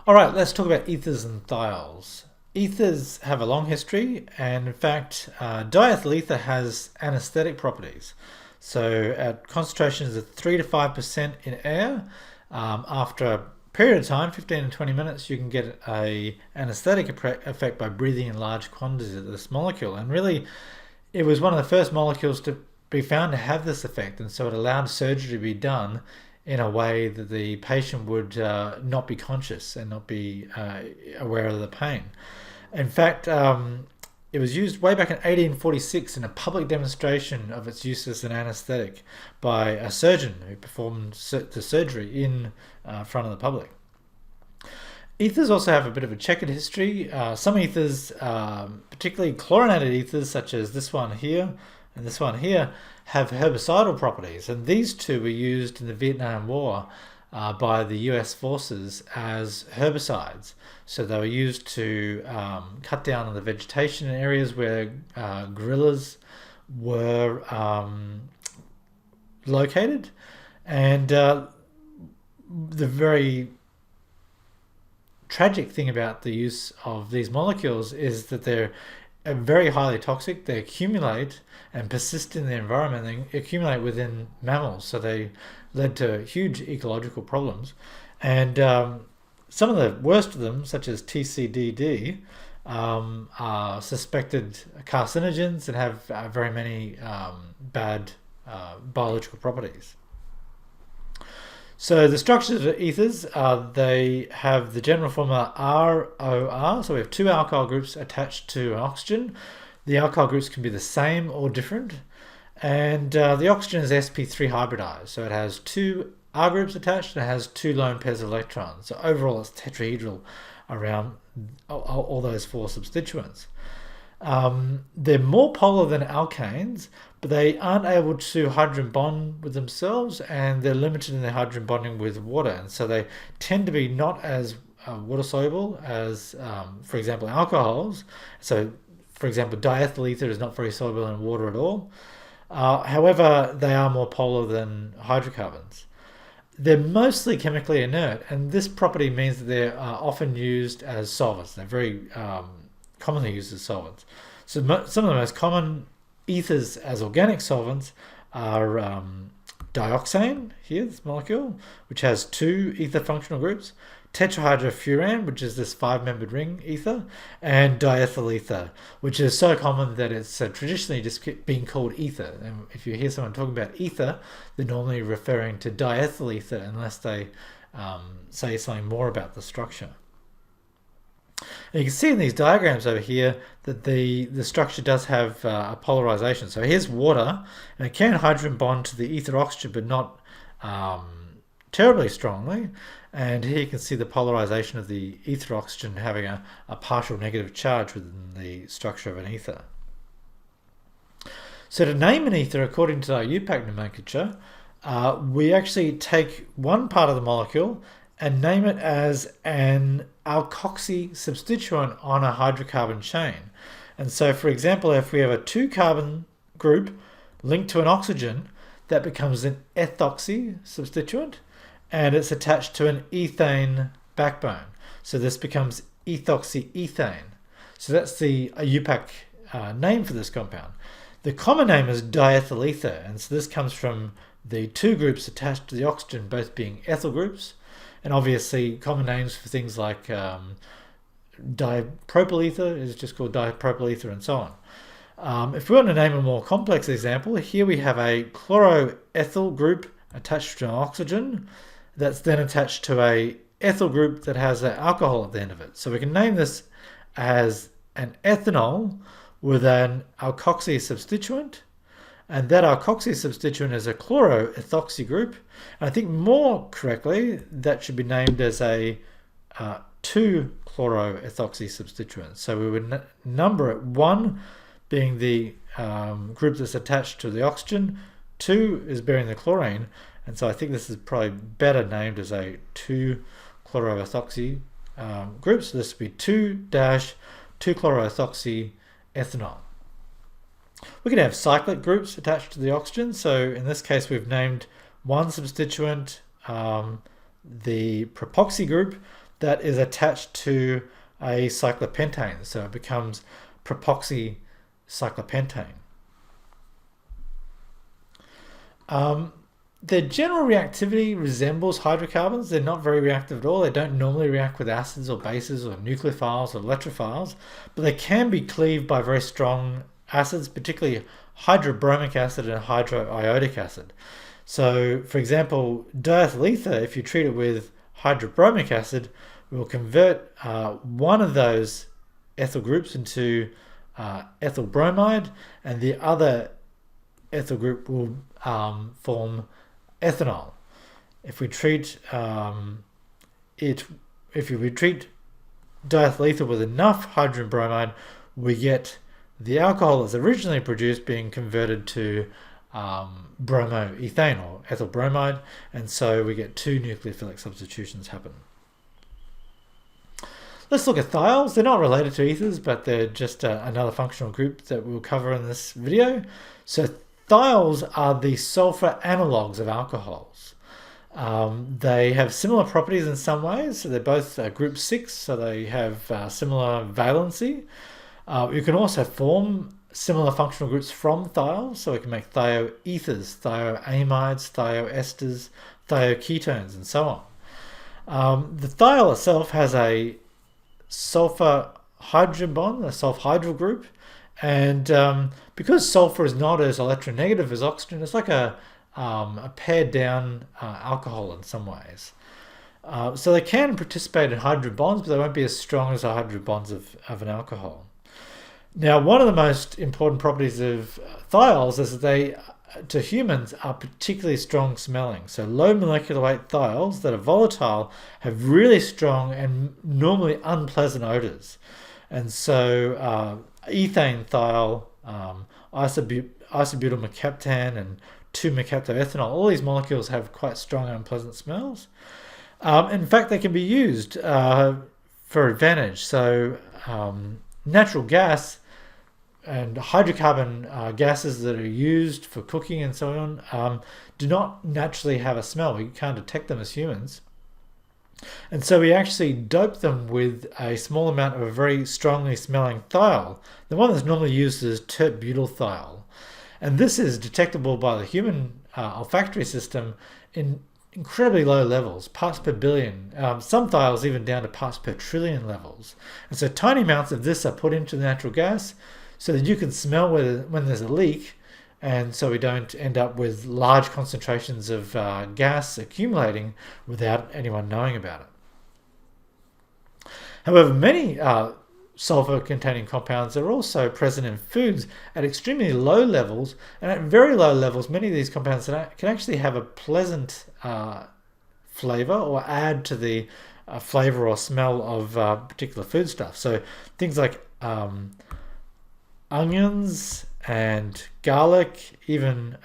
All right, let's talk about ethers and thiols. Ethers have a long history, and in fact, diethyl ether has anesthetic properties. So, at concentrations of 3 to 5% in air, after a period of time, 15 to 20 minutes, you can get a anesthetic effect by breathing in large quantities of this molecule. And really, it was one of the first molecules to be found to have this effect, and so it allowed surgery to be done in a way that the patient would not be conscious and not be aware of the pain. In fact, it was used way back in 1846 in a public demonstration of its use as an anesthetic by a surgeon who performed the surgery in front of the public. Ethers also have a bit of a checkered history. Some ethers, particularly chlorinated ethers, such as this one here and this one here, have herbicidal properties. And these two were used in the Vietnam War by the US forces as herbicides. So they were used to cut down on the vegetation in areas where guerrillas were located. And the very tragic thing about the use of these molecules is that they're very highly toxic. They accumulate and persist in the environment. They accumulate within mammals, so they led to huge ecological problems. And some of the worst of them, such as TCDD, are suspected carcinogens and have very many bad biological properties. So the structures of ethers, they have the general formula ROR. So we have two alkyl groups attached to an oxygen. The alkyl groups can be the same or different. And the oxygen is sp3 hybridized. So it has two R groups attached and it has two lone pairs of electrons. So overall it's tetrahedral around all those four substituents. They're more polar than alkanes, but they aren't able to hydrogen bond with themselves, and they're limited in their hydrogen bonding with water, and so they tend to be not as water soluble as, for example, alcohols. So, for example, diethyl ether is not very soluble in water at all. However, they are more polar than hydrocarbons. They're mostly chemically inert, and this property means that they're often used as solvents. They're very commonly used as solvents. So some of the most common ethers as organic solvents are dioxane, here, this molecule, which has two ether functional groups, tetrahydrofuran, which is this five-membered ring ether, and diethyl ether, which is so common that it's traditionally just being called ether. And if you hear someone talking about ether, they're normally referring to diethyl ether unless they say something more about the structure. And you can see in these diagrams over here that the structure does have a polarization. So here's water, and it can hydrogen bond to the ether oxygen, but not terribly strongly. And here you can see the polarization of the ether oxygen having a partial negative charge within the structure of an ether. So to name an ether according to our UPAC nomenclature, we actually take one part of the molecule and name it as an alkoxy substituent on a hydrocarbon chain. And so, for example, if we have a 2-carbon group linked to an oxygen, that becomes an ethoxy substituent, and it's attached to an ethane backbone. So this becomes ethoxyethane. So that's the UPAC name for this compound. The common name is diethyl ether, and so this comes from the two groups attached to the oxygen both being ethyl groups. And obviously, common names for things like dipropyl ether is just called dipropyl ether, and so on. If we want to name a more complex example, here we have a chloroethyl group attached to an oxygen that's then attached to a ethyl group that has an alcohol at the end of it. So we can name this as an ethanol with an alkoxy substituent. And that alkoxy substituent is a chloroethoxy group. And I think more correctly, that should be named as a 2-chloroethoxy substituent. So we would number it, 1 being the group that's attached to the oxygen, 2 is bearing the chlorine. And so I think this is probably better named as a 2-chloroethoxy group. So this would be 2-2-chloroethoxy ethanol. We can have cyclic groups attached to the oxygen. So in this case, we've named one substituent the propoxy group that is attached to a cyclopentane, so it becomes propoxy cyclopentane. Their general reactivity resembles hydrocarbons. They're not very reactive at all. They don't normally react with acids or bases or nucleophiles or electrophiles, but they can be cleaved by very strong acids, particularly hydrobromic acid and hydroiodic acid. So, for example, diethyl ether, if you treat it with hydrobromic acid, will convert one of those ethyl groups into ethyl bromide, and the other ethyl group will form ethanol. If we treat diethyl ether with enough hydrogen bromide, we get the alcohol that's originally produced being converted to bromoethane or ethyl bromide, and so we get two nucleophilic substitutions happen. Let's look at thiols. They're not related to ethers, but they're just another functional group that we'll cover in this video. So thiols are the sulfur analogues of alcohols. They have similar properties in some ways. So they're both group 6, so they have similar valency. You can also form similar functional groups from thiols, so we can make thioethers, thioamides, thioesters, thioketones, and so on. The thiol itself has a sulfur hydrogen bond, a sulfhydryl group, and because sulfur is not as electronegative as oxygen, it's like a pared down alcohol in some ways. So they can participate in hydrogen bonds, but they won't be as strong as the hydrogen bonds of an alcohol. Now, one of the most important properties of thiols is that they, to humans, are particularly strong smelling. So low molecular weight thiols that are volatile have really strong and normally unpleasant odors. And so ethane thiol, isobutyl mercaptan, and 2-mercaptoethanol, all these molecules have quite strong unpleasant smells. In fact, they can be used for advantage. So natural gas and hydrocarbon gases that are used for cooking and so on do not naturally have a smell. We can't detect them as humans. And so we actually dope them with a small amount of a very strongly smelling thiol. The one that's normally used is tert-butyl thiol. And this is detectable by the human olfactory system in incredibly low levels, parts per billion. Some thiols even down to parts per trillion levels. And so tiny amounts of this are put into the natural gas so that you can smell when there's a leak, and so we don't end up with large concentrations of gas accumulating without anyone knowing about it. However, many sulfur-containing compounds are also present in foods at extremely low levels, and at very low levels, many of these compounds can actually have a pleasant flavor or add to the flavor or smell of particular foodstuff. So things like onions and garlic, even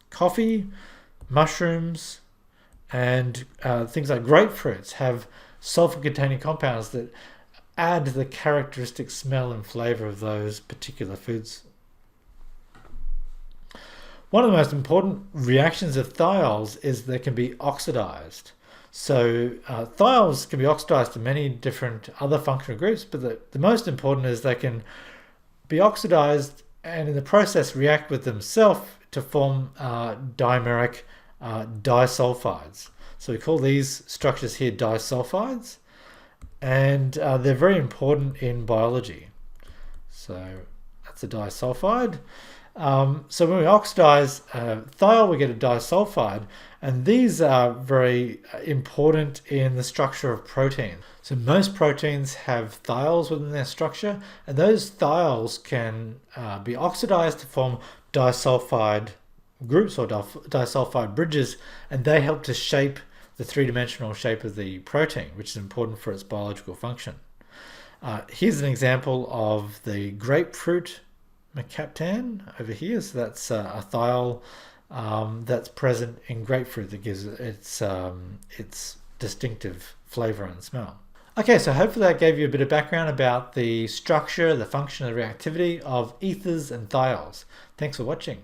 coffee, mushrooms, and things like grapefruits have sulfur-containing compounds that add the characteristic smell and flavor of those particular foods. One of the most important reactions of thiols is they can be oxidized. So thiols can be oxidized to many different other functional groups, but the most important is they can be oxidized and in the process react with themselves to form dimeric disulfides. So we call these structures here disulfides, and they're very important in biology. So that's a disulfide. So when we oxidize thiol, we get a disulfide, and these are very important in the structure of protein. So most proteins have thiols within their structure, and those thiols can be oxidized to form disulfide groups or disulfide bridges, and they help to shape the three-dimensional shape of the protein, which is important for its biological function. Here's an example of the grapefruit mercaptan over here. So that's a thiol that's present in grapefruit that gives its distinctive flavor and smell. Okay, so hopefully that gave you a bit of background about the structure, the function, and the reactivity of ethers and thiols. Thanks for watching.